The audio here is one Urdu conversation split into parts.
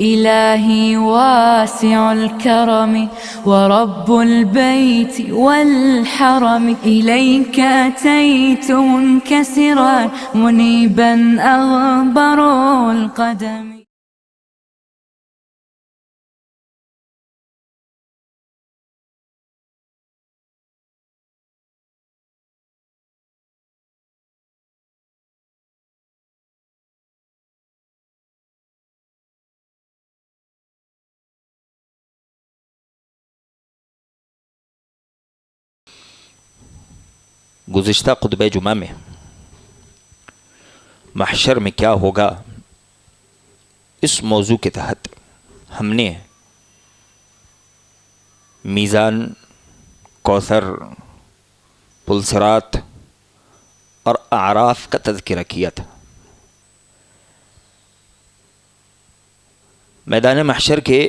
إلهي واسع الكرم ورب البيت والحرم إليك أتيت منكسرا منيبا أغبر القدم. گزشتہ خطبہ جمعہ میں محشر میں کیا ہوگا اس موضوع کے تحت ہم نے میزان، کوثر، پلصرات اور اعراف کا تذکرہ کیا تھا۔ میدان محشر کے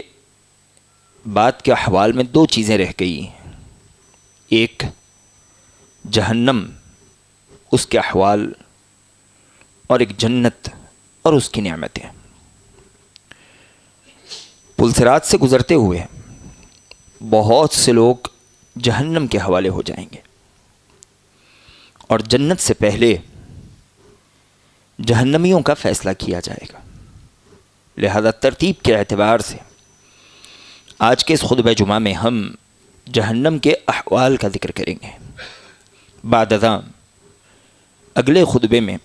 بعد کے احوال میں دو چیزیں رہ گئی، ایک جہنم، اس کے احوال، اور ایک جنت اور اس کی نعمتیں۔ پلصرات سے گزرتے ہوئے بہت سے لوگ جہنم کے حوالے ہو جائیں گے، اور جنت سے پہلے جہنمیوں کا فیصلہ کیا جائے گا۔ لہذا ترتیب کے اعتبار سے آج کے اس خطبہ جمعہ میں ہم جہنم کے احوال کا ذکر کریں گے۔ بعد ازاں اگلے خطبے میں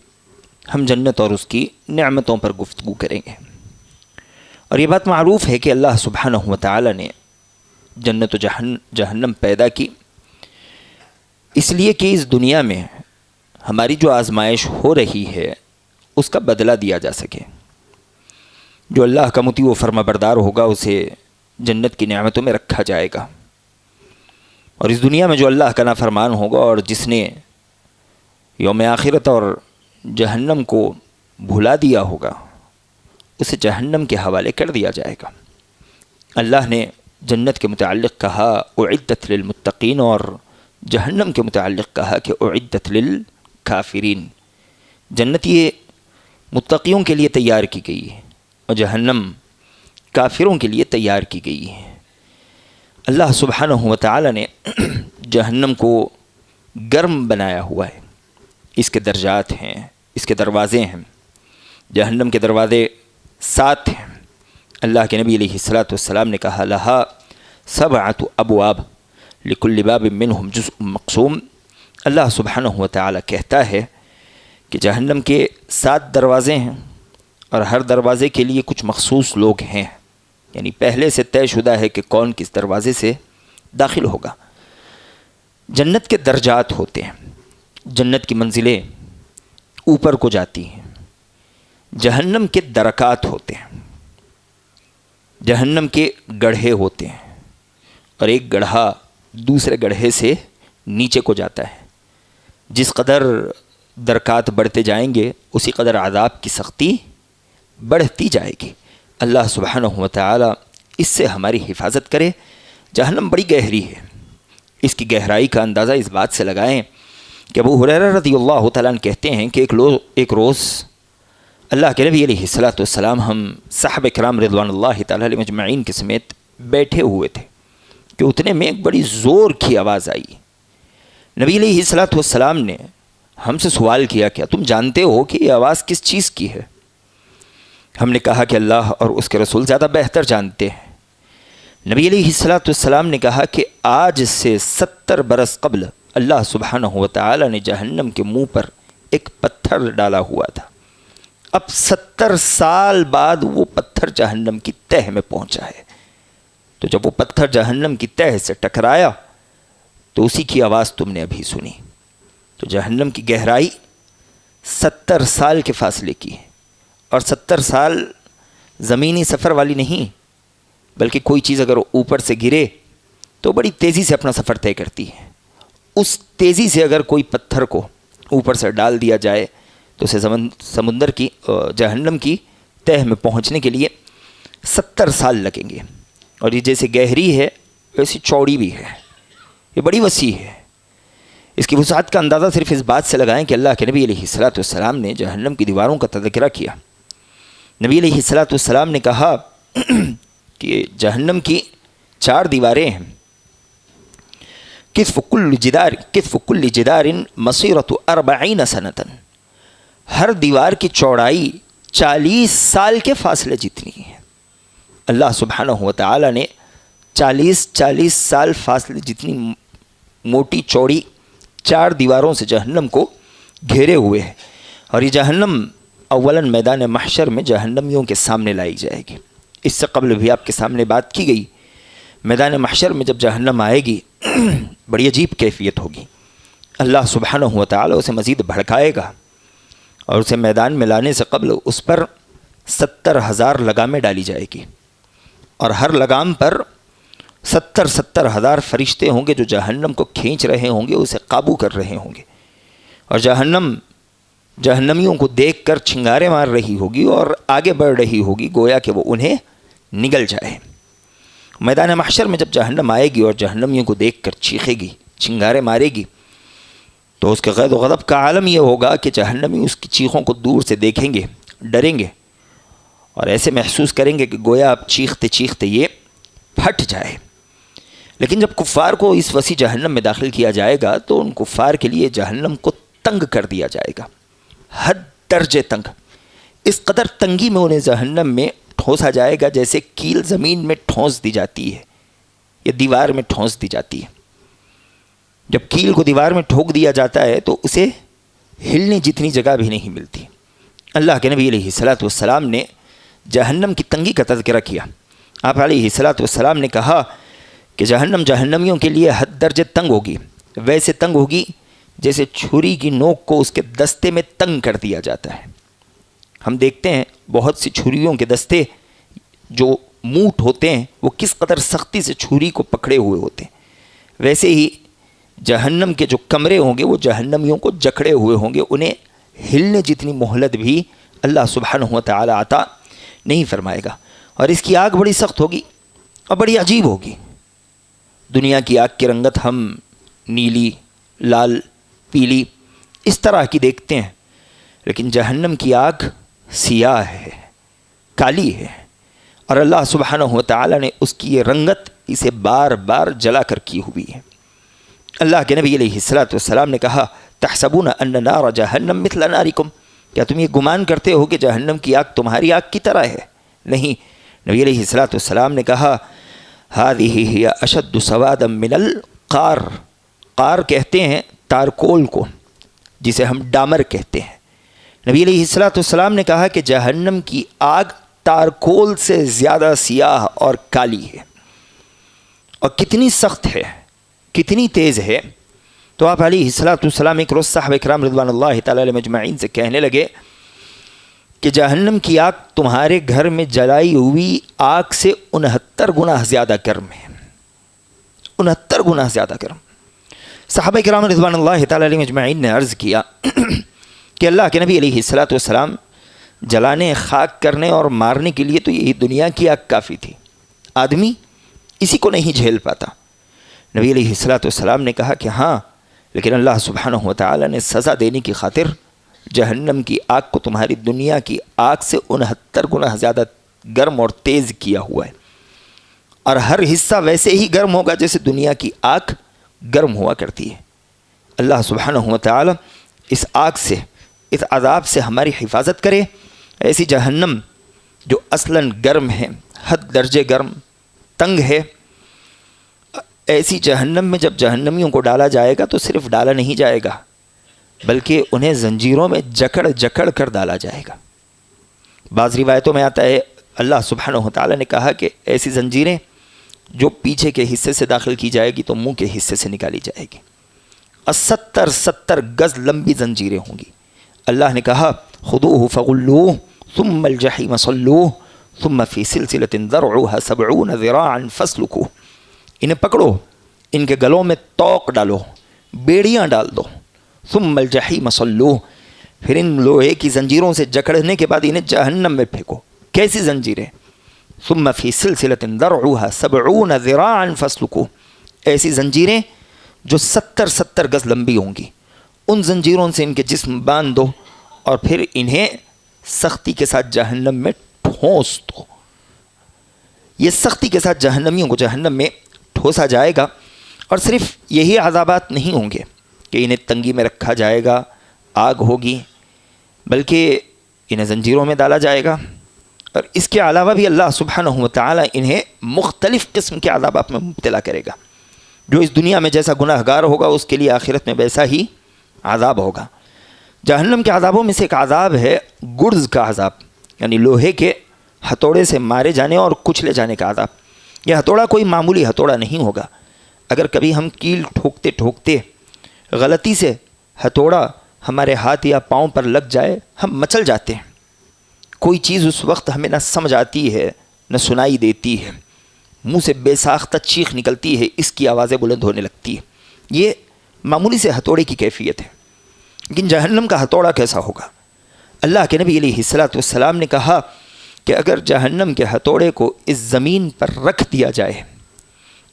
ہم جنت اور اس کی نعمتوں پر گفتگو کریں گے۔ اور یہ بات معروف ہے کہ اللہ سبحانہ و تعالی نے جنت و جہنم پیدا کی اس لیے کہ اس دنیا میں ہماری جو آزمائش ہو رہی ہے اس کا بدلہ دیا جا سکے۔ جو اللہ کا مطیع و فرما بردار ہوگا اسے جنت کی نعمتوں میں رکھا جائے گا، اور اس دنیا میں جو اللہ کا نافرمان ہوگا اور جس نے یوم آخرت اور جہنم کو بھلا دیا ہوگا اسے جہنم کے حوالے کر دیا جائے گا۔ اللہ نے جنت کے متعلق کہا اعدت للمتقین، اور جہنم کے متعلق کہا کہ اعدت للکافرین۔ جنت یہ متقیوں کے لیے تیار کی گئی ہے اور جہنم کافروں کے لیے تیار کی گئی ہے۔ اللہ سبحانہ و تعالی نے جہنم کو گرم بنایا ہوا ہے، اس کے درجات ہیں، اس کے دروازے ہیں۔ جہنم کے دروازے 7 ہیں۔ اللہ کے نبی علیہ الصلاۃ والسلام نے کہا لہا 7 ابواب لکل باب منہم جزء مقسوم۔ اللہ سبحانہ و تعالی کہتا ہے کہ جہنم کے 7 دروازے ہیں اور ہر دروازے کے لیے کچھ مخصوص لوگ ہیں، یعنی پہلے سے طے شدہ ہے کہ کون کس دروازے سے داخل ہوگا۔ جنت کے درجات ہوتے ہیں، جنت کی منزلیں اوپر کو جاتی ہیں۔ جہنم کے درکات ہوتے ہیں، جہنم کے گڑھے ہوتے ہیں، اور ایک گڑھا دوسرے گڑھے سے نیچے کو جاتا ہے۔ جس قدر درکات بڑھتے جائیں گے اسی قدر عذاب کی سختی بڑھتی جائے گی۔ اللہ سبحانہ و تعالی اس سے ہماری حفاظت کرے۔ جہنم بڑی گہری ہے، اس کی گہرائی کا اندازہ اس بات سے لگائیں کہ ابو ہریرہ رضی اللہ تعالیٰ عنہ کہتے ہیں کہ ایک روز اللہ کے نبی علیہ الصلاۃ والسلام ہم صحابہ کرام رضوان اللہ تعالیٰ علیہ مجمعین کے سمیت بیٹھے ہوئے تھے کہ اتنے میں ایک بڑی زور کی آواز آئی۔ نبی علیہ الصلاۃ والسلام نے ہم سے سوال کیا کہ تم جانتے ہو کہ یہ آواز کس چیز کی ہے؟ ہم نے کہا کہ اللہ اور اس کے رسول زیادہ بہتر جانتے ہیں۔ نبی علیہ الصلاۃ والسلام نے کہا کہ آج سے 70 برس قبل اللہ سبحانہ و تعالی نے جہنم کے منہ پر ایک پتھر ڈالا ہوا تھا، اب 70 سال بعد وہ پتھر جہنم کی تہہ میں پہنچا ہے۔ تو جب وہ پتھر جہنم کی تہہ سے ٹکرایا تو اسی کی آواز تم نے ابھی سنی۔ تو جہنم کی گہرائی 70 سال کے فاصلے کی ہے، اور 70 سال زمینی سفر والی نہیں، بلکہ کوئی چیز اگر اوپر سے گرے تو بڑی تیزی سے اپنا سفر طے کرتی ہے۔ اس تیزی سے اگر کوئی پتھر کو اوپر سے ڈال دیا جائے تو اسے سمندر کی جہنم کی تہہ میں پہنچنے کے لیے 70 سال لگیں گے۔ اور یہ جیسے گہری ہے ویسی چوڑی بھی ہے، یہ بڑی وسیع ہے۔ اس کی وسعت کا اندازہ صرف اس بات سے لگائیں کہ اللہ کے نبی علیہ الصلاۃ والسلام نے جہنم کی دیواروں کا تذکرہ کیا۔ نبی علیہ الصلاۃ والسلام نے کہا کہ جہنم کی 4 دیواریں ہیں. کتف کل جدار مسیرۃ 40 سنۃ. ہر دیوار کی چوڑائی 40 سال کے فاصلے جتنی ہے. اللہ سبحانہ و تعالی نے 40 سال فاصلے جتنی موٹی چوڑی 4 دیواروں سے جہنم کو گھیرے ہوئے ہے. اور یہ جہنم اولاً میدان محشر میں جہنمیوں کے سامنے لائی جائے گی. اس سے قبل بھی آپ کے سامنے بات کی گئی. میدان محشر میں جب جہنم آئے گی بڑی عجیب کیفیت ہوگی. اللہ سبحانہ و تعالی اسے مزید بھڑکائے گا اور اسے میدان میں لانے سے قبل اس پر 70,000 لگامیں ڈالی جائے گی. اور ہر لگام پر 70,000 فرشتے ہوں گے جو جہنم کو کھینچ رہے ہوں گے, اسے قابو کر رہے ہوں گے. اور جہنم جہنمیوں کو دیکھ کر چھنگارے مار رہی ہوگی اور آگے بڑھ رہی ہوگی گویا کہ وہ انہیں نگل جائے. میدان محشر میں جب جہنم آئے گی اور جہنمیوں کو دیکھ کر چیخے گی, چھنگارے مارے گی, تو اس کے غیظ و غضب کا عالم یہ ہوگا کہ جہنمی اس کی چیخوں کو دور سے دیکھیں گے, ڈریں گے اور ایسے محسوس کریں گے کہ گویا اب چیختے چیختے یہ پھٹ جائے. لیکن جب کفار کو اس وسیع جہنم میں داخل کیا جائے گا تو ان کفار کے لیے جہنم کو تنگ کر دیا جائے گا, حد درجے تنگ. اس قدر تنگی میں انہیں جہنم میں ٹھونسا جائے گا جیسے کیل زمین میں ٹھونس دی جاتی ہے یا دیوار میں ٹھونس دی جاتی ہے. جب کیل کو دیوار میں ٹھوک دیا جاتا ہے تو اسے ہلنے جتنی جگہ بھی نہیں ملتی. اللہ کے نبی علیہ الصلاۃ والسلام نے جہنم کی تنگی کا تذکرہ کیا. آپ علیہ الصلاۃ والسلام نے کہا کہ جہنم جہنمیوں کے لیے حد درجے تنگ ہوگی. ویسے تنگ ہوگی جیسے چھری کی نوک کو اس کے دستے میں تنگ کر دیا جاتا ہے. ہم دیکھتے ہیں بہت سی چھریوں کے دستے جو موٹ ہوتے ہیں وہ کس قدر سختی سے چھری کو پکڑے ہوئے ہوتے ہیں. ویسے ہی جہنم کے جو کمرے ہوں گے وہ جہنمیوں کو جکڑے ہوئے ہوں گے. انہیں ہلنے جتنی مہلت بھی اللہ سبحانہ و تعالی عطا نہیں فرمائے گا. اور اس کی آگ بڑی سخت ہوگی اور بڑی عجیب ہوگی. دنیا کی آگ کی رنگت ہم نیلی, لال, پیلی اس طرح کی دیکھتے ہیں, لیکن جہنم کی آگ سیاہ ہے, کالی ہے. اور اللہ سبحانہ و تعالی نے اس کی یہ رنگت اسے بار بار جلا کر کی ہوئی ہے. اللہ کے نبی علیہ الصلاۃ والسلام نے کہا تحسبون ان نار جہنم مثل نارکم, کیا تم یہ گمان کرتے ہو کہ جہنم کی آگ تمہاری آگ کی طرح ہے؟ نہیں. نبی علیہ الصلاۃ والسلام نے کہا هذه هي اشد سوادا من القار. قار کہتے ہیں تارکول کو, جسے ہم ڈامر کہتے ہیں. نبی علیہ الصلاۃ والسلام نے کہا کہ جہنم کی آگ تارکول سے زیادہ سیاہ اور کالی ہے. اور کتنی سخت ہے, کتنی تیز ہے. تو آپ علیہ الصلاۃ والسلام ایک روز صحابہ کرام رضوان اللہ تعالی علیہم اجمعین سے کہنے لگے کہ جہنم کی آگ تمہارے گھر میں جلائی ہوئی آگ سے 69 گنا زیادہ گرم ہے. 69 گنا زیادہ گرم. صحابہ کرام رضوان اللہ تعالی علیہم اجمعین نے عرض کیا کہ اللہ کے نبی علیہ الصلاۃ والسلام, جلانے, خاک کرنے اور مارنے کے لیے تو یہی دنیا کی آگ کافی تھی, آدمی اسی کو نہیں جھیل پاتا. نبی علیہ الصلاۃ والسلام نے کہا کہ ہاں, لیکن اللہ سبحانہ و تعالی نے سزا دینے کی خاطر جہنم کی آگ کو تمہاری دنیا کی آگ سے 69 گنا زیادہ گرم اور تیز کیا ہوا ہے. اور ہر حصہ ویسے ہی گرم ہوگا جیسے دنیا کی آگ گرم ہوا کرتی ہے. اللہ سبحانہ و تعالی اس آگ سے, اس عذاب سے ہماری حفاظت کرے. ایسی جہنم جو اصلاً گرم ہے, حد درجے گرم, تنگ ہے, ایسی جہنم میں جب جہنمیوں کو ڈالا جائے گا تو صرف ڈالا نہیں جائے گا بلکہ انہیں زنجیروں میں جکڑ جکڑ کر ڈالا جائے گا. بعض روایتوں میں آتا ہے اللہ سبحانہ و تعالی نے کہا کہ ایسی زنجیریں جو پیچھے کے حصے سے داخل کی جائے گی تو منہ کے حصے سے نکالی جائے گی. 70 گز لمبی زنجیریں ہوں گی. اللہ نے کہا خذوہ فغلوہ ثم الجحیم صلوہ ثم فی سلسلۃ ذرعها 70 ذراعا فاسلکوہ. انہیں پکڑو, ان کے گلوں میں توق ڈالو, بیڑیاں ڈال دو. ثم الجحیم صلوہ, پھر ان لوہے کی زنجیروں سے جکڑنے کے بعد انہیں جہنم میں پھینکو. کیسی زنجیریں؟ ثم فی سلسلۃ ذرعها 70 ذراعا فاسلکوہ. ایسی زنجیریں جو 70 گز لمبی ہوں گی. ان زنجیروں سے ان کے جسم باندھ دو اور پھر انہیں سختی کے ساتھ جہنم میں ٹھونس دو. یہ سختی کے ساتھ جہنمیوں کو جہنم میں ٹھوسا جائے گا، اور صرف یہی عذابات نہیں ہوں گے کہ انہیں تنگی میں رکھا جائے گا، آگ ہوگی، بلکہ انہیں زنجیروں میں ڈالا جائے گا، اور اس کے علاوہ بھی اللہ سبحانہ و تعالیٰ انہیں مختلف قسم کے عذابات میں مبتلا کرے گا۔ جو اس دنیا میں جیسا گناہ گار ہوگا اس کے لیے آخرت میں ویسا ہی عذاب ہوگا۔ جہنم کے عذابوں میں سے ایک عذاب ہے گرز کا عذاب، یعنی لوہے کے ہتھوڑے سے مارے جانے اور کچلے جانے کا عذاب۔ یہ ہتھوڑا کوئی معمولی ہتھوڑا نہیں ہوگا۔ اگر کبھی ہم کیل ٹھوکتے ٹھوکتے غلطی سے ہتھوڑا ہمارے ہاتھ یا پاؤں پر لگ جائے، ہم مچل جاتے ہیں۔ کوئی چیز اس وقت ہمیں نہ سمجھ آتی ہے نہ سنائی دیتی ہے، منہ سے بے ساختہ چیخ نکلتی ہے، اس کی آوازیں بلند ہونے لگتی ہے۔ یہ معمولی سے ہتھوڑے کی کیفیت ہے۔ لیکن جہنم کا ہتھوڑا کیسا ہوگا؟ اللہ کے نبی علیہ الصلوۃ والسلام نے کہا کہ اگر جہنم کے ہتھوڑے کو اس زمین پر رکھ دیا جائے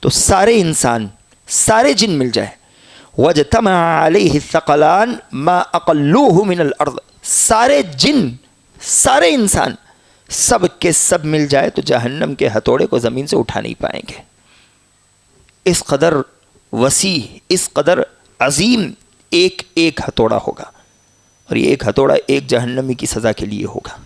تو سارے انسان، سارے جن مل جائے، وَاجْتَمَعَ عَلَيْهِ الثَّقَلَانِ مَا أَقَلُّوهُ مِنَ الْأَرْضِ، سارے جن، سارے انسان سب کے سب مل جائے تو جہنم کے ہتھوڑے کو زمین سے اٹھا نہیں پائیں گے۔ اس قدر وسیع، اس قدر عظیم ایک ایک ہتھوڑا ہوگا، اور یہ ایک ہتھوڑا ایک جہنمی کی سزا کے لیے ہوگا۔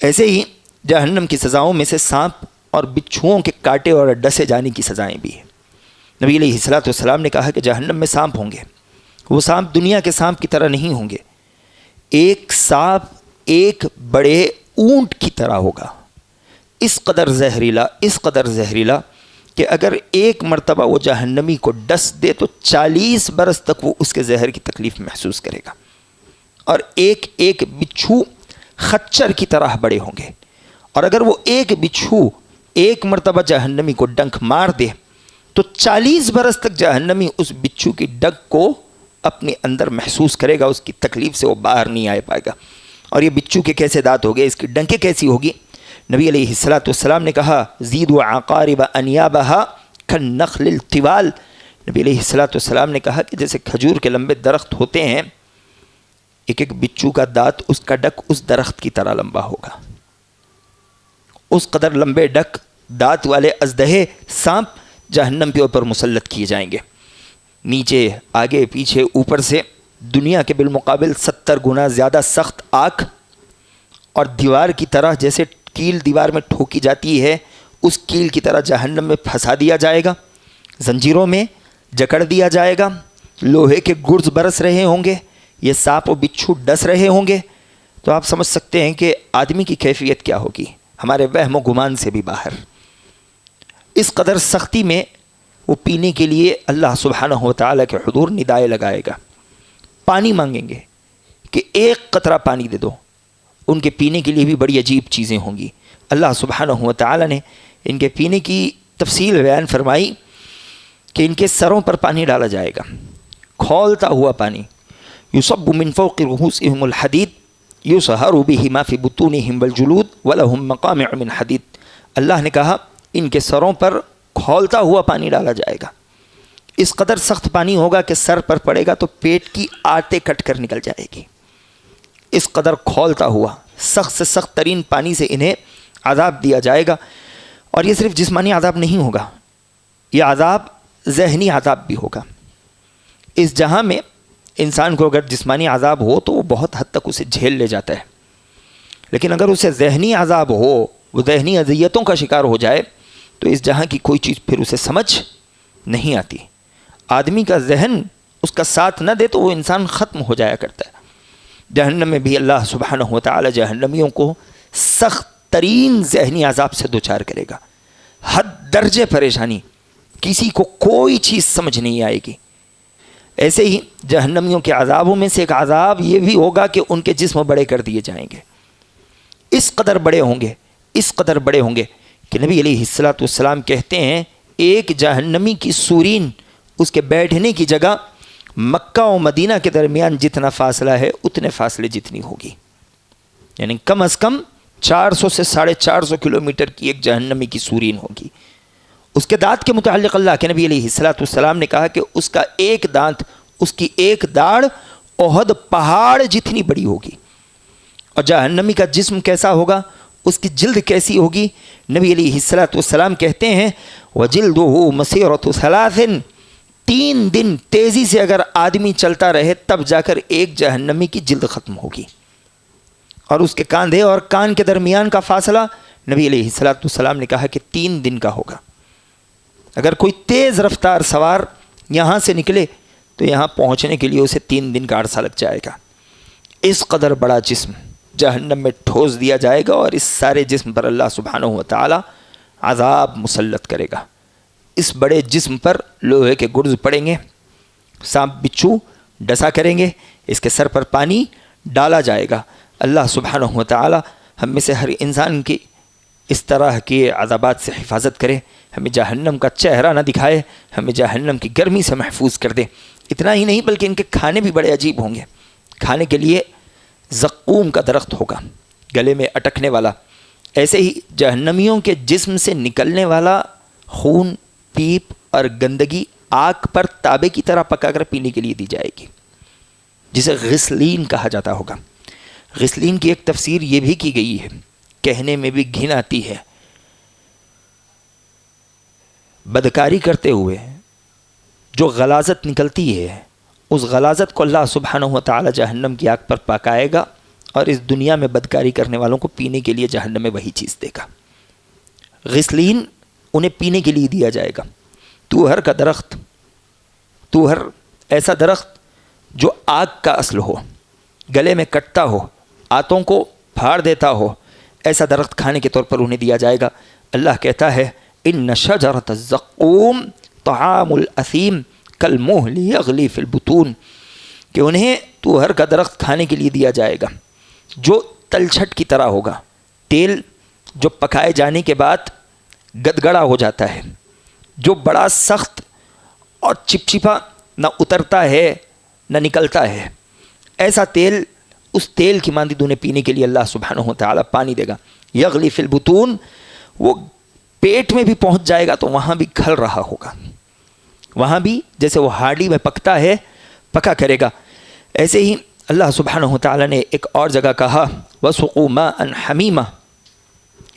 ایسے ہی جہنم کی سزاؤں میں سے سانپ اور بچھوؤں کے کاٹے اور ڈسے جانے کی سزائیں بھی ہیں۔ نبی علیہ الصلوۃ والسلام نے کہا کہ جہنم میں سانپ ہوں گے، وہ سانپ دنیا کے سانپ کی طرح نہیں ہوں گے۔ ایک سانپ ایک بڑے اونٹ کی طرح ہوگا، اس قدر زہریلا، اس قدر زہریلا کہ اگر ایک مرتبہ وہ جہنمی کو ڈس دے تو 40 برس تک وہ اس کے زہر کی تکلیف محسوس کرے گا۔ اور ایک ایک بچھو خچر کی طرح بڑے ہوں گے، اور اگر وہ ایک بچھو ایک مرتبہ جہنمی کو ڈنک مار دے تو 40 برس تک جہنمی اس بچھو کی ڈنک کو اپنے اندر محسوس کرے گا، اس کی تکلیف سے وہ باہر نہیں آ پائے گا۔ اور یہ بچھو کے کیسے دانت ہوگے، اس کی ڈنکیں کیسی ہوگی؟ نبی علیہ الصلوۃ والسلام نے کہا زیدوا عقارب انیابها کالنخل الطوال، نبی علیہ الصلوۃ والسلام نے کہا کہ جیسے کھجور کے لمبے درخت ہوتے ہیں، ایک ایک بچھو کا دانت، اس کا ڈک اس درخت کی طرح لمبا ہوگا۔ اس قدر لمبے ڈک دانت والے ازدہے سانپ جہنم کے اوپر مسلط کیے جائیں گے، نیچے آگے پیچھے اوپر سے دنیا کے بالمقابل 70 گنا زیادہ سخت آنکھ، اور دیوار کی طرح جیسے کیل دیوار میں ٹھوکی جاتی ہے اس کیل کی طرح جہنم میں پھنسا دیا جائے گا، زنجیروں میں جکڑ دیا جائے گا، لوہے کے گرز برس رہے ہوں گے، یہ سانپ و بچھو ڈس رہے ہوں گے۔ تو آپ سمجھ سکتے ہیں کہ آدمی کی کیفیت کیا ہوگی، ہمارے وہم و گمان سے بھی باہر۔ اس قدر سختی میں وہ پینے کے لیے اللہ سبحانہ و تعالیٰ کے حضور ندائیں لگائے گا، پانی مانگیں گے کہ ایک قطرہ پانی دے دو۔ ان کے پینے کے لیے بھی بڑی عجیب چیزیں ہوں گی۔ اللہ سبحانہ و تعالیٰ نے ان کے پینے کی تفصیل بیان فرمائی کہ ان کے سروں پر پانی ڈالا جائے گا، کھولتا ہوا پانی، یصب من فوق رؤوسهم الحدید یصہر بہ ما فی بطونہم والجلود ولہم مقامع من حدید۔ اللہ نے کہا ان کے سروں پر کھولتا ہوا پانی ڈالا جائے گا، اس قدر سخت پانی ہوگا کہ سر پر پڑے گا تو پیٹ کی آٹیں کٹ کر نکل جائے گی۔ اس قدر کھولتا ہوا سخت سے سخت ترین پانی سے انہیں عذاب دیا جائے گا۔ اور یہ صرف جسمانی عذاب نہیں ہوگا، یہ عذاب ذہنی عذاب بھی ہوگا۔ اس جہاں میں انسان کو اگر جسمانی عذاب ہو تو وہ بہت حد تک اسے جھیل لے جاتا ہے، لیکن اگر اسے ذہنی عذاب ہو، وہ ذہنی اذیتوں کا شکار ہو جائے تو اس جہاں کی کوئی چیز پھر اسے سمجھ نہیں آتی۔ آدمی کا ذہن اس کا ساتھ نہ دے تو وہ انسان ختم ہو جایا کرتا ہے۔ جہنم میں بھی اللہ سبحانہ و تعالی جہنمیوں کو سخت ترین ذہنی عذاب سے دوچار کرے گا، حد درجے پریشانی، کسی کو کوئی چیز سمجھ نہیں آئے گی۔ ایسے ہی جہنمیوں کے عذابوں میں سے ایک عذاب یہ بھی ہوگا کہ ان کے جسم بڑے کر دیے جائیں گے، اس قدر بڑے ہوں گے، اس قدر بڑے ہوں گے کہ نبی علیہ الصلوۃ والسلام کہتے ہیں ایک جہنمی کی سورین، اس کے بیٹھنے کی جگہ مکہ و مدینہ کے درمیان جتنا فاصلہ ہے اتنے فاصلے جتنی ہوگی، یعنی کم از کم 400 سے 450 کلومیٹر کی ایک جہنمی کی سورین ہوگی۔ اس کے دانت کے متعلق اللہ کے نبی علیہ الصلوۃ والسلام نے کہا کہ اس کا ایک دانت، اس کی ایک داڑھ احد پہاڑ جتنی بڑی ہوگی۔ اور جہنمی کا جسم کیسا ہوگا؟ اس کی جلد کیسی ہوگی؟ نبی علیہ السلام کہتے ہیں وَجِلْدُهُ مَسِيرَةُ ثَلَاثٍ 3 دن تیزی سے اگر آدمی چلتا رہے تب جا کر ایک جہنمی کی جلد ختم ہوگی. اور اس کے کاندھے اور کان کے درمیان کا فاصلہ نبی علیہ السلام نے کہا کہ 3 دن کا ہوگا. اگر کوئی تیز رفتار سوار یہاں سے نکلے تو یہاں پہنچنے کے لیے اسے 3 دن کا عرصہ لگ جائے گا. اس قدر بڑا جسم جہنم میں ٹھوس دیا جائے گا اور اس سارے جسم پر اللہ سبحانہ و تعالی عذاب مسلط کرے گا. اس بڑے جسم پر لوہے کے گرز پڑیں گے، سانپ بچھو ڈسا کریں گے، اس کے سر پر پانی ڈالا جائے گا. اللہ سبحانہ و تعالی ہم میں سے ہر انسان کی اس طرح کے عذابات سے حفاظت کرے، ہمیں جہنم کا چہرہ نہ دکھائے، ہمیں جہنم کی گرمی سے محفوظ کر دے. اتنا ہی نہیں بلکہ ان کے کھانے بھی بڑے عجیب ہوں گے. کھانے کے لیے زقوم کا درخت ہوگا گلے میں اٹکنے والا. ایسے ہی جہنمیوں کے جسم سے نکلنے والا خون، پیپ اور گندگی آگ پر تابے کی طرح پکا کر پینے کے لیے دی جائے گی، جسے غسلین کہا جاتا ہوگا. غسلین کی ایک تفسیر یہ بھی کی گئی ہے، کہنے میں بھی گھن آتی ہے. بدکاری کرتے ہوئے جو غلاظت نکلتی ہے اس غلاظت کو اللہ سبحانہ و تعالی جہنم کی آگ پر پکائے گا اور اس دنیا میں بدکاری کرنے والوں کو پینے کے لیے جہنم میں وہی چیز دے گا. غسلین انہیں پینے کے لیے دیا جائے گا. توہر کا درخت، توہر ایسا درخت جو آگ کا اصل ہو، گلے میں کٹتا ہو، آنتوں کو پھاڑ دیتا ہو، ایسا درخت کھانے کے طور پر انہیں دیا جائے گا. اللہ کہتا ہے ان شجرۃ الزقوم طعام الاثیم کالمہل یغلی فی البطون، کہ انہیں توہر کا درخت کھانے کے لیے دیا جائے گا جو تلچھٹ کی طرح ہوگا. تیل جو پکائے جانے کے بعد گدگڑا ہو جاتا ہے، جو بڑا سخت اور چپچپا، نہ اترتا ہے نہ نکلتا ہے، ایسا تیل، اس تیل کی مانند انہیں پینے کے لیے اللہ سبحانہ و تعالی پانی دے گا. یغلی فی البطون، وہ پیٹ میں بھی پہنچ جائے گا تو وہاں بھی کھل رہا ہوگا، وہاں بھی جیسے وہ ہاڑی میں پکتا ہے پکا کرے گا. ایسے ہی اللہ سبحانہ و تعالی نے ایک اور جگہ کہا وَسُقُوا مَاءً حَمِيمًا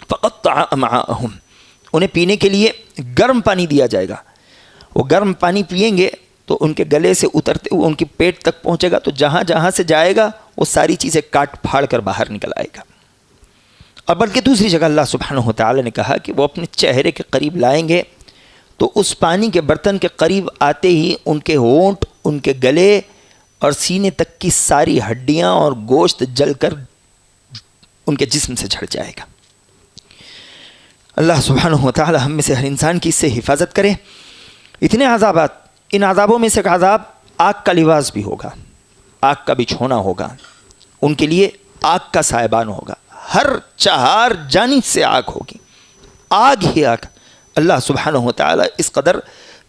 فَقَطَّعَ أَمْعَاءَهُمْ، انہیں پینے کے لیے گرم پانی دیا جائے گا. وہ گرم پانی پئیں گے تو ان کے گلے سے اترتے ہوئے ان کی پیٹ تک پہنچے گا، تو جہاں جہاں سے جائے گا وہ ساری چیزیں کاٹ پھاڑ کر باہر نکل آئے گا. اور بلکہ دوسری جگہ اللہ سبحانہ و تعالی نے کہا کہ وہ اپنے چہرے کے قریب لائیں گے تو اس پانی کے برتن کے قریب آتے ہی ان کے ہونٹ، ان کے گلے اور سینے تک کی ساری ہڈیاں اور گوشت جل کر ان کے جسم سے جھڑ جائے گا. اللہ سبحانہ و تعالی ہم میں سے ہر انسان کی اس سے حفاظت کرے. اتنے عذابات، ان عذابوں میں سے ایک عذاب آگ کا لباس بھی ہوگا، آگ کا بچھونا ہوگا، ان کے لیے آگ کا سائبان ہوگا. ہر چہار جانب سے آگ ہوگی، آگ ہی آگ. اللہ سبحانہ و تعالی اس قدر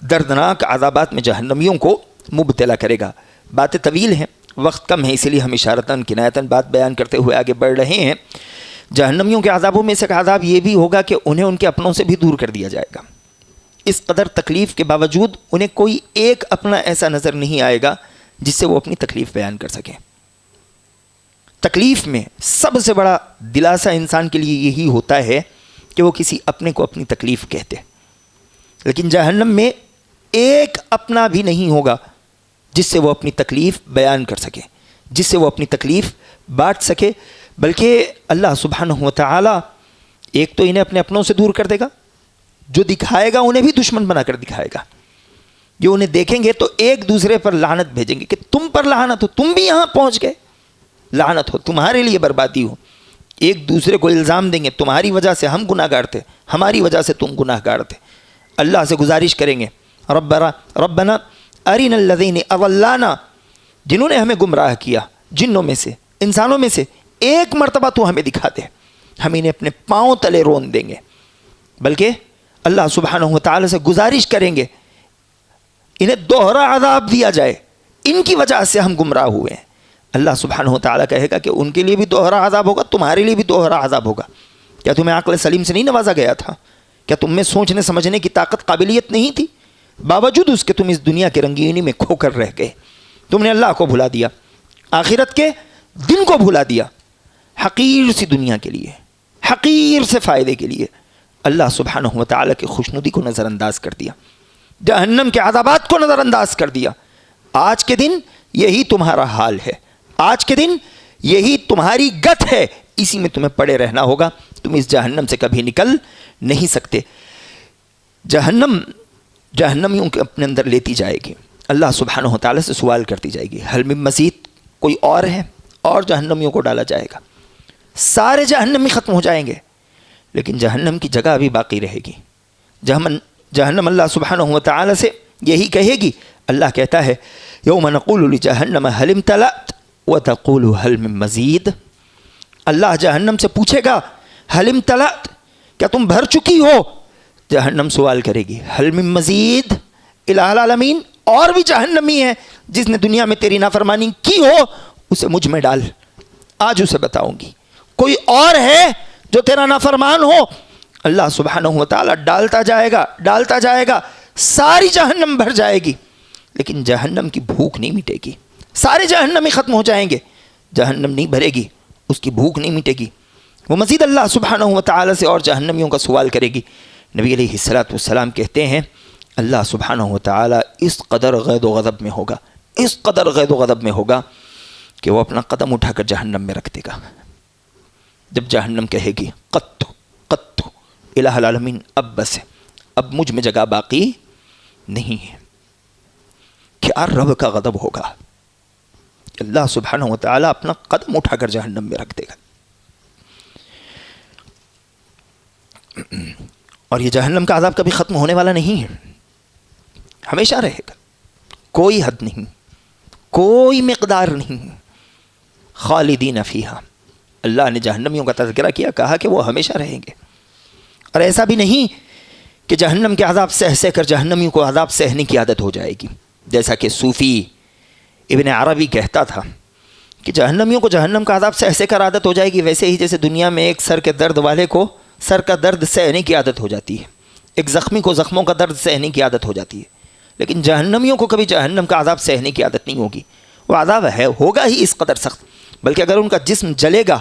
دردناک عذابات میں جہنمیوں کو مبتلا کرے گا. باتیں طویل ہیں، وقت کم ہے، اسی لیے ہم اشارتاً کنایتاً بات بیان کرتے ہوئے آگے بڑھ رہے ہیں. جہنمیوں کے عذابوں میں سے ایک عذاب یہ بھی ہوگا کہ انہیں ان کے اپنوں سے بھی دور کر دیا جائے گا. اس قدر تکلیف کے باوجود انہیں کوئی ایک اپنا ایسا نظر نہیں آئے گا جس سے وہ اپنی تکلیف بیان کر سکیں. تکلیف میں سب سے بڑا دلاسا انسان کے لیے یہی ہوتا ہے کہ وہ کسی اپنے کو اپنی تکلیف کہتے. لیکن جہنم میں ایک اپنا بھی نہیں ہوگا جس سے وہ اپنی تکلیف بیان کر سکے، جس سے وہ اپنی تکلیف بانٹ سکے. بلکہ اللہ سبحانہ و تعالی ایک تو انہیں اپنے اپنوں سے دور کر دے گا، جو دکھائے گا انہیں بھی دشمن بنا کر دکھائے گا. جو انہیں دیکھیں گے تو ایک دوسرے پر لعنت بھیجیں گے کہ تم پر لعنت ہو، تم بھی یہاں پہنچ گئے، لعنت ہو، تمہارے لیے بربادی ہو. ایک دوسرے کو الزام دیں گے تمہاری وجہ سے ہم گناہ گار تھے، ہماری وجہ سے تم گناہ گار تھے. اللہ سے گزارش کریں گے ربنا ارنا الذین اضلانا، جنہوں نے ہمیں گمراہ کیا جنوں میں سے انسانوں میں سے، ایک مرتبہ تو ہمیں دکھا دے، ہم انہیں اپنے پاؤں تلے رون دیں گے. بلکہ اللہ سبحانہ و تعالی سے گزارش کریں گے انہیں دوہرا عذاب دیا جائے، ان کی وجہ سے ہم گمراہ ہوئے ہیں. اللہ سبحانہ و تعالی کہے گا کہ ان کے لیے بھی دوہرا عذاب ہوگا، تمہارے لیے بھی دوہرا عذاب ہوگا. کیا تمہیں عقل سلیم سے نہیں نوازا گیا تھا؟ کیا تم میں سوچنے سمجھنے کی طاقت قابلیت نہیں تھی؟ باوجود اس کے تم اس دنیا کے رنگینی میں کھو کر رہ گئے. تم نے اللہ کو بھلا دیا، آخرت کے دن کو بھلا دیا، حقیر سی دنیا کے لیے، حقیر سے فائدے کے لیے اللہ سبحانہ و تعالیٰ کی خوشنودی کو نظر انداز کر دیا، جہنم کے عذابات کو نظر انداز کر دیا۔ آج کے دن یہی تمہارا حال ہے، آج کے دن یہی تمہاری گت ہے، اسی میں تمہیں پڑے رہنا ہوگا، تم اس جہنم سے کبھی نکل نہیں سکتے۔ جہنمیوں کے اپنے اندر لیتی جائے گی، اللہ سبحانہ و تعالیٰ سے سوال کرتی جائے گی، حل من مزید، کوئی اور ہے؟ اور جہنمیوں کو ڈالا جائے گا، سارے جہنمی ختم ہو جائیں گے، لیکن جہنم کی جگہ ابھی باقی رہے گی۔ جہنم اللہ سبحانہ و تعالیٰ سے یہی کہے گی، اللہ کہتا ہے یوم نقول لجہنم هل امتلأت وتقول هل من مزید۔ اللہ جہنم سے پوچھے گا هل امتلأت، کیا تم بھر چکی ہو؟ جہنم سوال کرے گی هل من مزید، الہ العالمین اور بھی جہنمی ہے جس نے دنیا میں تیری نافرمانی کی ہو، اسے مجھ میں ڈال، آج اسے بتاؤں گی، کوئی اور ہے جو تیرا نافرمان ہو؟ اللہ سبحانہ و تعالیٰ ڈالتا جائے گا، ساری جہنم بھر جائے گی، لیکن جہنم کی بھوک نہیں مٹے گی، سارے جہنمی ختم ہو جائیں گے، جہنم نہیں بھرے گی، اس کی بھوک نہیں مٹے گی۔ وہ مزید اللہ سبحانہ و تعالیٰ سے اور جہنمیوں کا سوال کرے گی۔ نبی علیہ الصلوۃ والسلام کہتے ہیں اللہ سبحانہ و تعالیٰ اس قدر غید و غضب میں ہوگا، اس قدر غید و غضب میں ہوگا کہ وہ اپنا قدم اٹھا کر جہنم میں رکھ دے گا۔ جب جہنم کہے گی قط الہ العالمین، اب بس ہے، اب مجھ میں جگہ باقی نہیں ہے، کیا رب کا غضب ہوگا، اللہ سبحانہ و تعالیٰ اپنا قدم اٹھا کر جہنم میں رکھ دے گا۔ اور یہ جہنم کا عذاب کبھی ختم ہونے والا نہیں ہے، ہمیشہ رہے گا، کوئی حد نہیں، کوئی مقدار نہیں، خالدین فیہا۔ اللہ نے جہنمیوں کا تذکرہ کیا، کہا کہ وہ ہمیشہ رہیں گے، اور ایسا بھی نہیں کہ جہنم کے عذاب سہ کر جہنمیوں کو عذاب سہنے کی عادت ہو جائے گی، جیسا کہ صوفی ابن عربی کہتا تھا کہ جہنمیوں کو جہنم کا عذاب سہ کر عادت ہو جائے گی، ویسے ہی جیسے دنیا میں ایک سر کے درد والے کو سر کا درد سہنے کی عادت ہو جاتی ہے، ایک زخمی کو زخموں کا درد سہنے کی عادت ہو جاتی ہے، لیکن جہنمیوں کو کبھی جہنم کا عذاب سہنے کی عادت نہیں ہوگی۔ وہ عذاب ہوگا ہی اس قدر سخت، بلکہ اگر ان کا جسم جلے گا،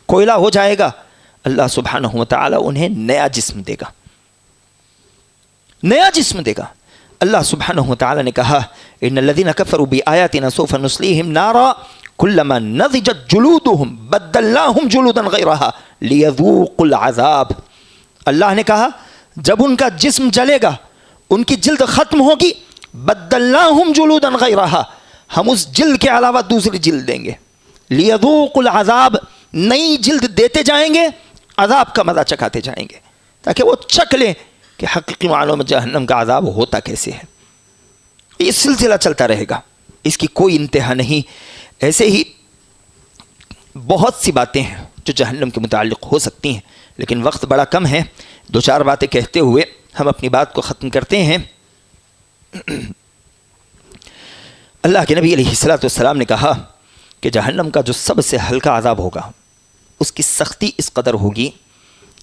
کوئلہ ہو جائے گا، اللہ سبحانہ و تعالیٰ انہیں نیا جسم دے گا، نیا جسم دے گا۔ اللہ سبحانہ و تعالیٰ نے کہا ان الذین کفروا بآیاتنا سوف نصلیہم نارا کلما نضجت جلودہم بدلناہم جلودا غیرہا لیذوقوا العذاب۔ اللہ نے کہا جب ان کا جسم جلے گا، ان کی جلد ختم ہوگی، بدلناہم جلودا غیرہا، ہم اس جلد کے علاوہ دوسری جلد دیں گے، لیذوقوا العذاب، نئی جلد دیتے جائیں گے، عذاب کا مزہ چکھاتے جائیں گے، تاکہ وہ چکھ لیں کہ حقیقی معنوں میں جہنم کا عذاب ہوتا کیسے ہے۔ یہ سلسلہ چلتا رہے گا، اس کی کوئی انتہا نہیں۔ ایسے ہی بہت سی باتیں ہیں جو جہنم کے متعلق ہو سکتی ہیں، لیکن وقت بڑا کم ہے، دو چار باتیں کہتے ہوئے ہم اپنی بات کو ختم کرتے ہیں۔ اللہ کے نبی علیہ الصلوۃ والسلام نے کہا کہ جہنم کا جو سب سے ہلکا عذاب ہوگا، اس کی سختی اس قدر ہوگی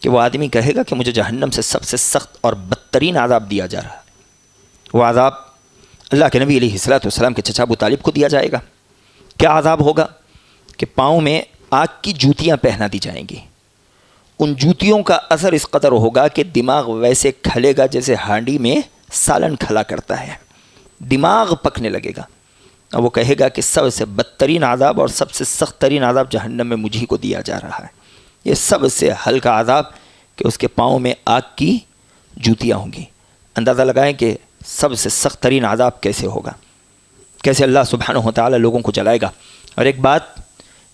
کہ وہ آدمی کہے گا کہ مجھے جہنم سے سب سے سخت اور بدترین عذاب دیا جا رہا ہے۔ وہ عذاب اللہ کے نبی علیہ الصلوۃ والسلام کے چچا ابو طالب کو دیا جائے گا۔ کیا عذاب ہوگا کہ پاؤں میں آگ کی جوتیاں پہنا دی جائیں گی، ان جوتیوں کا اثر اس قدر ہوگا کہ دماغ ویسے کھلے گا جیسے ہانڈی میں سالن کھلا کرتا ہے، دماغ پکنے لگے گا، اور وہ کہے گا کہ سب سے بدترین عذاب اور سب سے سخت ترین عذاب جہنم میں مجھی کو دیا جا رہا ہے۔ یہ سب سے ہلکا عذاب کہ اس کے پاؤں میں آگ کی جوتیاں ہوں گی۔ اندازہ لگائیں کہ سب سے سخت ترین عذاب کیسے ہوگا، کیسے اللہ سبحانہ و تعالیٰ لوگوں کو جلائے گا۔ اور ایک بات،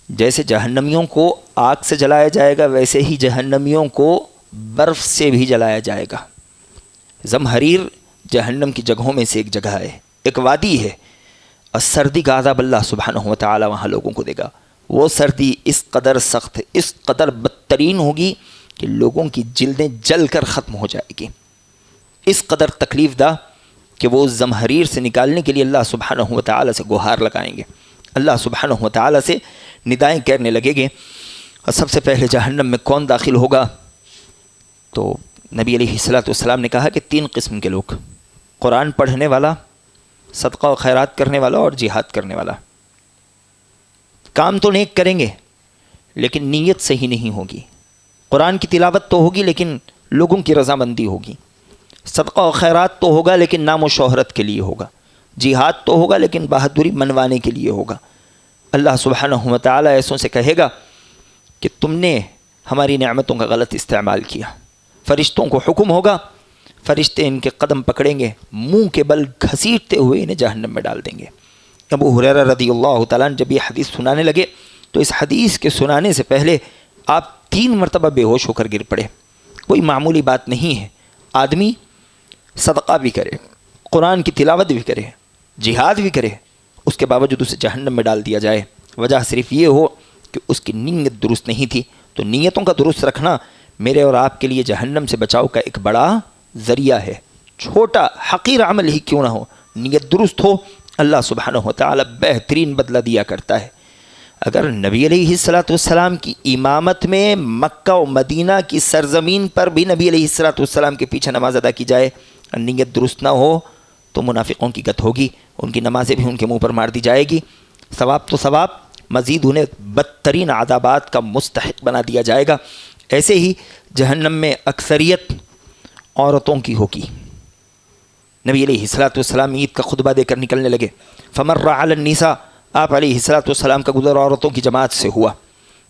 جیسے جہنمیوں کو آگ سے جلایا جائے گا، ویسے ہی جہنمیوں کو برف سے بھی جلایا جائے گا۔ زمہریر جہنم کی جگہوں میں سے ایک جگہ ہے، ایک وادی ہے، اور سردی کا عذاب اللہ سبحانہ و تعالیٰ وہاں لوگوں کو دے گا۔ وہ سردی اس قدر سخت، اس قدر بدترین ہوگی کہ لوگوں کی جلدیں جل کر ختم ہو جائے گی، اس قدر تکلیف دہ کہ وہ اس زمہریر سے نکالنے کے لیے اللہ سبحانہ و تعالیٰ سے گہار لگائیں گے، اللہ سبحانہ و تعالیٰ سے ندائیں کرنے لگیں گے۔ اور سب سے پہلے جہنم میں کون داخل ہوگا؟ تو نبی علیہ الصلوۃ والسلام نے کہا کہ 3 قسم کے لوگ، قرآن پڑھنے والا، صدقہ و خیرات کرنے والا اور جہاد کرنے والا۔ کام تو نیک کریں گے لیکن نیت صحیح نہیں ہوگی، قرآن کی تلاوت تو ہوگی لیکن لوگوں کی رضامندی ہوگی، صدقہ و خیرات تو ہوگا لیکن نام و شہرت کے لیے ہوگا، جہاد تو ہوگا لیکن بہادری منوانے کے لیے ہوگا۔ اللہ سبحانہ و تعالیٰ ایسوں سے کہے گا کہ تم نے ہماری نعمتوں کا غلط استعمال کیا۔ فرشتوں کو حکم ہوگا، فرشتے ان کے قدم پکڑیں گے، منہ کے بل گھسیٹتے ہوئے انہیں جہنم میں ڈال دیں گے۔ ابو ہریرہ رضی اللہ تعالیٰ عنہ جب یہ حدیث سنانے لگے تو اس حدیث کے سنانے سے پہلے آپ 3 مرتبہ بے ہوش ہو کر گر پڑے۔ کوئی معمولی بات نہیں ہے، آدمی صدقہ بھی کرے، قرآن کی تلاوت بھی کرے، جہاد بھی کرے، اس کے باوجود اسے جہنم میں ڈال دیا جائے، وجہ صرف یہ ہو کہ اس کی نیت درست نہیں تھی۔ تو نیتوں کا درست رکھنا میرے اور آپ کے لیے جہنم سے بچاؤ کا ایک بڑا ذریعہ ہے۔ چھوٹا حقیر عمل ہی کیوں نہ ہو، نیت درست ہو، اللہ سبحانہ و تعالیٰ بہترین بدلہ دیا کرتا ہے۔ اگر نبی علیہ السلام کی امامت میں مکہ و مدینہ کی سرزمین پر بھی نبی علیہ السلام کے پیچھے نماز ادا کی جائے، نیت درست نہ ہو تو منافقوں کی گت ہوگی، ان کی نمازیں بھی ان کے منہ پر مار دی جائے گی، ثواب تو ثواب، مزید انہیں بدترین عذابات کا مستحق بنا دیا جائے گا۔ ایسے ہی جہنم میں اکثریت عورتوں کی ہوگی۔ نبی علیہ السلام عید کا خطبہ دے کر نکلنے لگے، فمر علی النساء، آپ علیہ السلام کا گزر عورتوں کی جماعت سے ہوا۔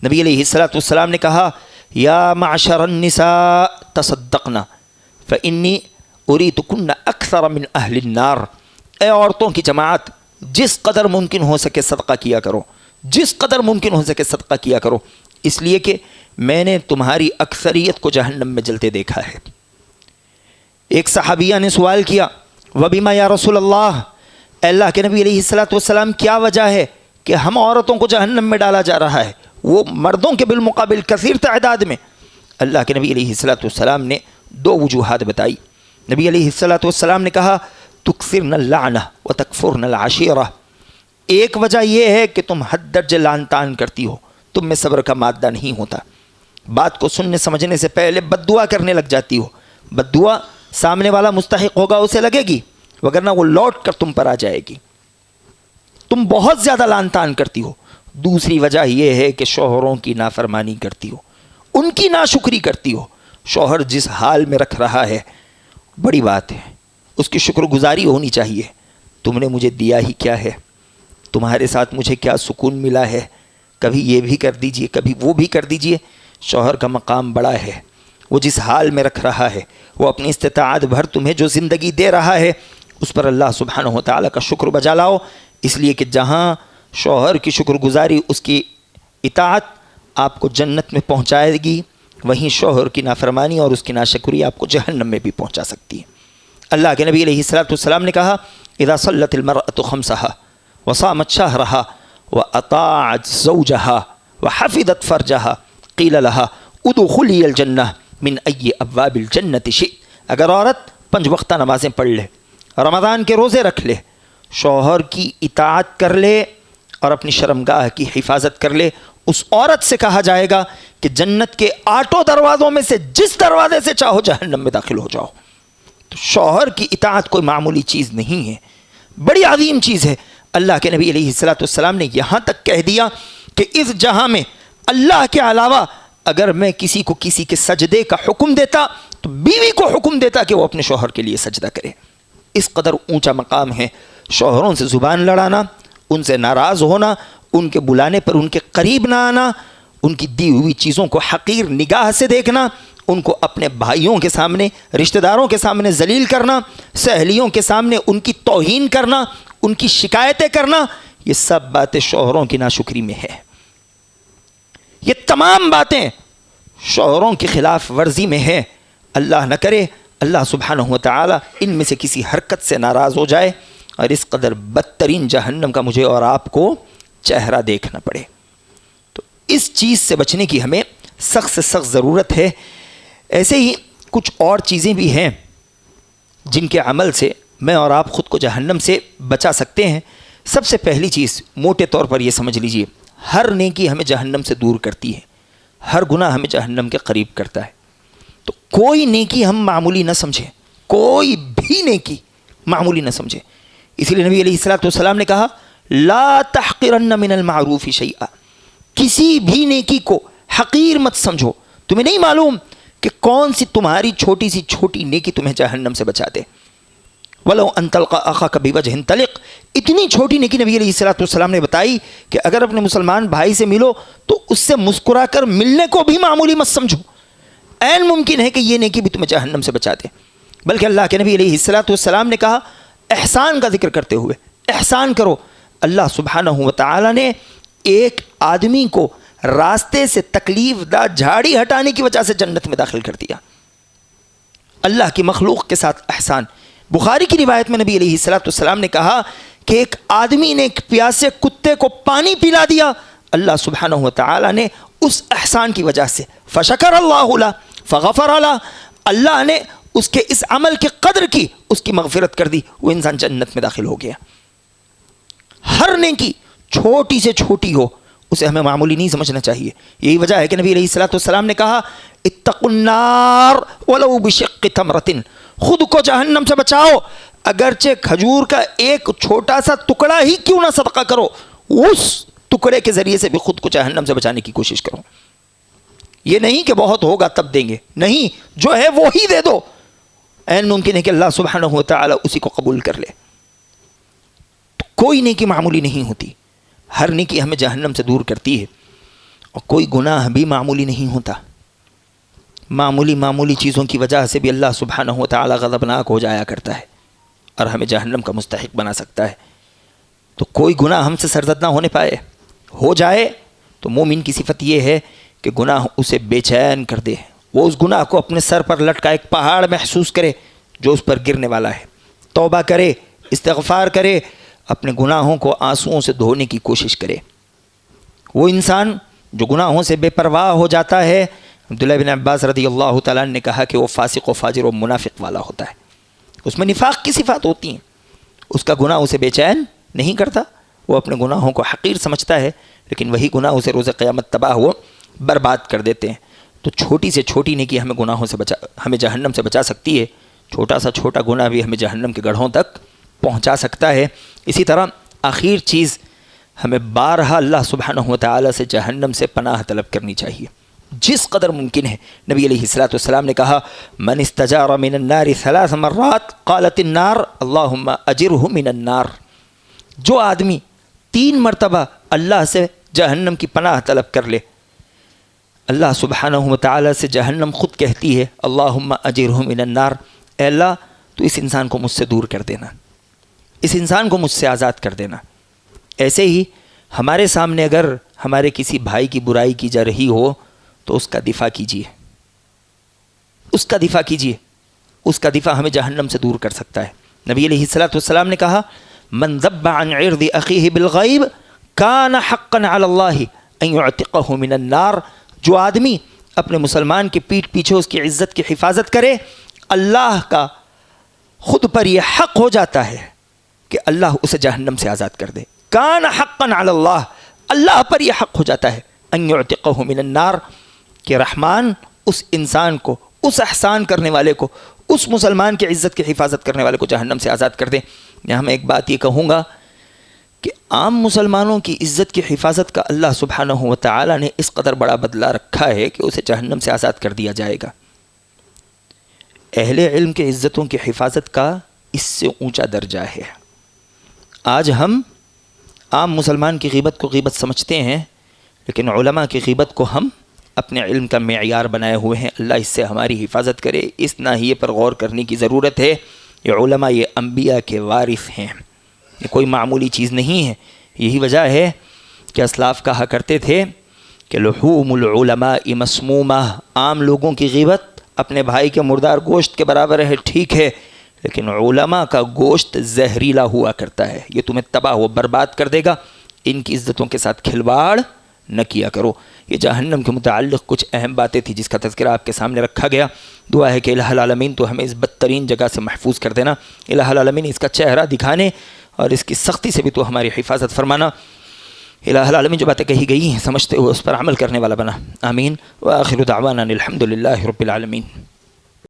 نبی علیہ السلام نے کہا، یا معشر النساء تصدقنا فانی اریتکن اکثر من اہل النار، اے عورتوں کی جماعت جس قدر ممکن ہو سکے صدقہ کیا کرو، جس قدر ممکن ہو سکے صدقہ کیا کرو، اس لیے کہ میں نے تمہاری اکثریت کو جہنم میں جلتے دیکھا ہے۔ ایک صحابیہ نے سوال کیا، وبما یا رسول اللہ، اے اللہ کے نبی علیہ السلام کیا وجہ ہے کہ ہم عورتوں کو جہنم میں ڈالا جا رہا ہے، وہ مردوں کے بالمقابل کثیر تعداد میں؟ اللہ کے نبی علیہ السلام نے 2 وجوہات بتائی۔ نبی علیہ السلام نے کہا، تکثرن اللعنہ وتکفرن العشیرہ، ایک وجہ یہ ہے کہ تم حد درجے لعن طعن کرتی ہو، تم میں صبر کا مادہ نہیں ہوتا، بات کو سننے سمجھنے سے پہلے بد دعا کرنے لگ جاتی ہو، بد دعا سامنے والا مستحق ہوگا اسے لگے گی، وگرنہ وہ لوٹ کر تم پر آ جائے گی، تم بہت زیادہ لعن طعن کرتی ہو۔ دوسری وجہ یہ ہے کہ شوہروں کی نافرمانی کرتی ہو، ان کی ناشکری کرتی ہو۔ شوہر جس حال میں رکھ رہا ہے بڑی بات ہے، اس کی شکر گزاری ہونی چاہیے۔ تم نے مجھے دیا ہی کیا ہے، تمہارے ساتھ مجھے کیا سکون ملا ہے، کبھی یہ بھی کر دیجئے، کبھی وہ بھی کر دیجئے۔ شوہر کا مقام بڑا ہے، وہ جس حال میں رکھ رہا ہے، وہ اپنی استطاعت بھر تمہیں جو زندگی دے رہا ہے، اس پر اللہ سبحانہ و تعالیٰ کا شکر بجا لاؤ، اس لیے کہ جہاں شوہر کی شکر گزاری، اس کی اطاعت آپ کو جنت میں پہنچائے گی، وہیں شوہر کی نافرمانی اور اس کی ناشکری آپ کو جہنم میں بھی پہنچا سکتی ہے۔ اللہ کے نبی علیہ السلام نے کہا، اذا صلت المرأة خمسها وصامت شهرها واطاعت زوجها وحفظت فرجها قیل لها ادخلی الجنہ من ای ابواب الجنت شئت، اگر عورت 5 وقتہ نمازیں پڑھ لے، رمضان کے روزے رکھ لے، شوہر کی اطاعت کر لے اور اپنی شرمگاہ کی حفاظت کر لے، اس عورت سے کہا جائے گا کہ جنت کے 8 دروازوں میں سے جس دروازے سے چاہو جہنم میں داخل ہو جاؤ۔ تو شوہر کی اطاعت کوئی معمولی چیز نہیں ہے، بڑی عظیم چیز ہے۔ اللہ کے نبی علیہ السلام نے یہاں تک کہہ دیا کہ اس جہاں میں اللہ کے علاوہ اگر میں کسی کو کسی کے سجدے کا حکم دیتا تو بیوی کو حکم دیتا کہ وہ اپنے شوہر کے لیے سجدہ کرے۔ اس قدر اونچا مقام ہے۔ شوہروں سے زبان لڑانا، ان سے ناراض ہونا، ان کے بلانے پر ان کے قریب نہ آنا، ان کی دی ہوئی چیزوں کو حقیر نگاہ سے دیکھنا، ان کو اپنے بھائیوں کے سامنے، رشتہ داروں کے سامنے ذلیل کرنا، سہیلیوں کے سامنے ان کی توہین کرنا، ان کی شکایتیں کرنا، یہ سب باتیں شوہروں کی ناشکری میں ہے۔ یہ تمام باتیں شوہروں کی خلاف ورزی میں ہے۔ اللہ نہ کرے اللہ سبحانہ و تعالی ان میں سے کسی حرکت سے ناراض ہو جائے اور اس قدر بدترین جہنم کا مجھے اور آپ کو چہرہ دیکھنا پڑے۔ تو اس چیز سے بچنے کی ہمیں سخت سے سخت ضرورت ہے۔ ایسے ہی کچھ اور چیزیں بھی ہیں جن کے عمل سے میں اور آپ خود کو جہنم سے بچا سکتے ہیں۔ سب سے پہلی چیز موٹے طور پر یہ سمجھ لیجئے، ہر نیکی ہمیں جہنم سے دور کرتی ہے، ہر گناہ ہمیں جہنم کے قریب کرتا ہے۔ تو کوئی نیکی ہم معمولی نہ سمجھیں، کوئی بھی نیکی معمولی نہ سمجھیں۔ اسی لیے نبی علیہ السلام نے کہا، لا تحقرن من المعروف شیئا، کسی بھی نیکی کو حقیر مت سمجھو، تمہیں نہیں معلوم کہ کون سی تمہاری چھوٹی سی چھوٹی نیکی تمہیں جہنم سے بچا دے. وَلَوْ أَن تَلْقَى أَخَاكَ بِوَجْهٍ طَلِقٍ, اتنی چھوٹی نیکی نبی علیہ الصلوۃ والسلام نے بتائی کہ اگر اپنے مسلمان بھائی سے ملو تو اس سے مسکرا کر ملنے کو بھی معمولی مت سمجھو. عین ممکن ہے کہ یہ نیکی بھی تمہیں جہنم سے بچا دے. بلکہ اللہ کے نبی علیہ الصلوۃ والسلام نے کہا, احسان کا ذکر کرتے ہوئے, احسان کرو. اللہ سبحانہ و تعالی نے ایک آدمی کو راستے سے تکلیف دہ جھاڑی ہٹانے کی وجہ سے جنت میں داخل کر دیا. اللہ کی مخلوق کے ساتھ احسان. بخاری کی روایت میں نبی علیہ الصلوۃ والسلام نے کہا کہ ایک آدمی نے ایک پیاسے کتے کو پانی پلا دیا. اللہ سبحانہ و تعالی نے اس احسان کی وجہ سے فشکر اللہ له فغفر له, اللہ نے اس کے اس عمل کی قدر کی, اس کی مغفرت کر دی, وہ انسان جنت میں داخل ہو گیا. ہر نیکی چھوٹی سے چھوٹی ہو اسے ہمیں معمولی نہیں سمجھنا چاہیے. یہی وجہ ہے کہ نبی علیہ الصلوۃ والسلام نے کہا اتقوا النار ولو بشق تمرۃ, خود کو جہنم سے بچاؤ اگرچہ کھجور کا ایک چھوٹا سا ٹکڑا ہی کیوں نہ صدقہ کرو, اس ٹکڑے کے ذریعے سے بھی خود کو جہنم سے بچانے کی کوشش کرو. یہ نہیں کہ بہت ہوگا تب دیں گے, نہیں, جو ہے وہی دے دو. عین ممکن ہے کہ اللہ سبحانہ و تعالی اسی کو قبول کر لے. کوئی نیکی معمولی نہیں ہوتی, ہر نیکی ہمیں جہنم سے دور کرتی ہے, اور کوئی گناہ بھی معمولی نہیں ہوتا. معمولی چیزوں کی وجہ سے بھی اللہ سبحانہ و تعالی غضبناک ہو جایا کرتا ہے اور ہمیں جہنم کا مستحق بنا سکتا ہے. تو کوئی گناہ ہم سے سرزد نہ ہونے پائے, ہو جائے تو مومن کی صفت یہ ہے کہ گناہ اسے بے چین کر دے. وہ اس گناہ کو اپنے سر پر لٹکا ایک پہاڑ محسوس کرے جو اس پر گرنے والا ہے. توبہ کرے, استغفار کرے, اپنے گناہوں کو آنسوؤں سے دھونے کی کوشش کرے. وہ انسان جو گناہوں سے بے پرواہ ہو جاتا ہے, عبداللہ بن عباس رضی اللہ تعالیٰ نے کہا کہ وہ فاسق و فاجر و منافق والا ہوتا ہے. اس میں نفاق کی صفات ہوتی ہیں. اس کا گناہ اسے بے چین نہیں کرتا, وہ اپنے گناہوں کو حقیر سمجھتا ہے, لیکن وہی گناہ اسے روز قیامت تباہ و برباد کر دیتے ہیں. تو چھوٹی سے چھوٹی نیکی ہمیں گناہوں سے ہمیں جہنم سے بچا سکتی ہے. چھوٹا سا چھوٹا گناہ بھی ہمیں جہنم کے گڑھوں تک پہنچا سکتا ہے. اسی طرح آخر چیز, ہمیں بارہا اللہ سبحانہ و تعالی سے جہنم سے پناہ طلب کرنی چاہیے جس قدر ممکن ہے. نبی علیہ الصلوۃ والسلام نے کہا من استجار من النار 3 مرات قالت النار اللہم اجرہ من النار. جو آدمی 3 مرتبہ اللہ سے جہنم کی پناہ طلب کر لے, اللہ سبحانہ و تعالی سے جہنم خود کہتی ہے اللہم اجرہ من النار, اے اللہ تو اس انسان کو مجھ سے دور کر دینا, اس انسان کو مجھ سے آزاد کر دینا. ایسے ہی ہمارے سامنے اگر ہمارے کسی بھائی کی برائی کی جا رہی ہو تو اس کا دفاع کیجیے, اس کا دفاع کیجیے. اس کا دفاع ہمیں جہنم سے دور کر سکتا ہے. نبی علیہ الصلوۃ والسلام نے کہا من ذب عن عرض اخیہ بالغیب کان حقا علی اللہ ان یعتقہ من النار. جو آدمی اپنے مسلمان کی پیٹھ پیچھے اس کی عزت کی حفاظت کرے, اللہ کا خود پر یہ حق ہو جاتا ہے کہ اللہ اسے جہنم سے آزاد کر دے. کان حقا علی اللہ, اللہ پر یہ حق ہو جاتا ہے ان یعتقہ من النار, کہ رحمان اس انسان کو, اس احسان کرنے والے کو, اس مسلمان کی عزت کی حفاظت کرنے والے کو جہنم سے آزاد کر دے. یہاں میں ایک بات یہ کہوں گا کہ عام مسلمانوں کی عزت کی حفاظت کا اللہ سبحانہ و تعالی نے اس قدر بڑا بدلہ رکھا ہے کہ اسے جہنم سے آزاد کر دیا جائے گا. اہل علم کے عزتوں کی حفاظت کا اس سے اونچا درجہ ہے. آج ہم عام مسلمان کی غیبت کو غیبت سمجھتے ہیں, لیکن علماء کی غیبت کو ہم اپنے علم کا معیار بنائے ہوئے ہیں. اللہ اس سے ہماری حفاظت کرے. اس ناحیے پر غور کرنے کی ضرورت ہے. یہ علماء یہ انبیاء کے وارث ہیں, یہ کوئی معمولی چیز نہیں ہے. یہی وجہ ہے کہ اسلاف کہا کرتے تھے کہ لحوم العلماء مسمومہ, عام لوگوں کی غیبت اپنے بھائی کے مردار گوشت کے برابر ہے, ٹھیک ہے, لیکن علماء کا گوشت زہریلا ہوا کرتا ہے, یہ تمہیں تباہ و برباد کر دے گا. ان کی عزتوں کے ساتھ کھلواڑ نہ کیا کرو. یہ جہنم کے متعلق کچھ اہم باتیں تھیں جس کا تذکرہ آپ کے سامنے رکھا گیا. دعا ہے کہ الہ العالمین تو ہمیں اس بدترین جگہ سے محفوظ کر دینا. الہ العالمین اس کا چہرہ دکھانے اور اس کی سختی سے بھی تو ہماری حفاظت فرمانا. الہ العالمین جو باتیں کہی گئی ہیں سمجھتے ہوئے اس پر عمل کرنے والا بنا. آمین. وآخر دعوانا الحمد للہ رب العالمین.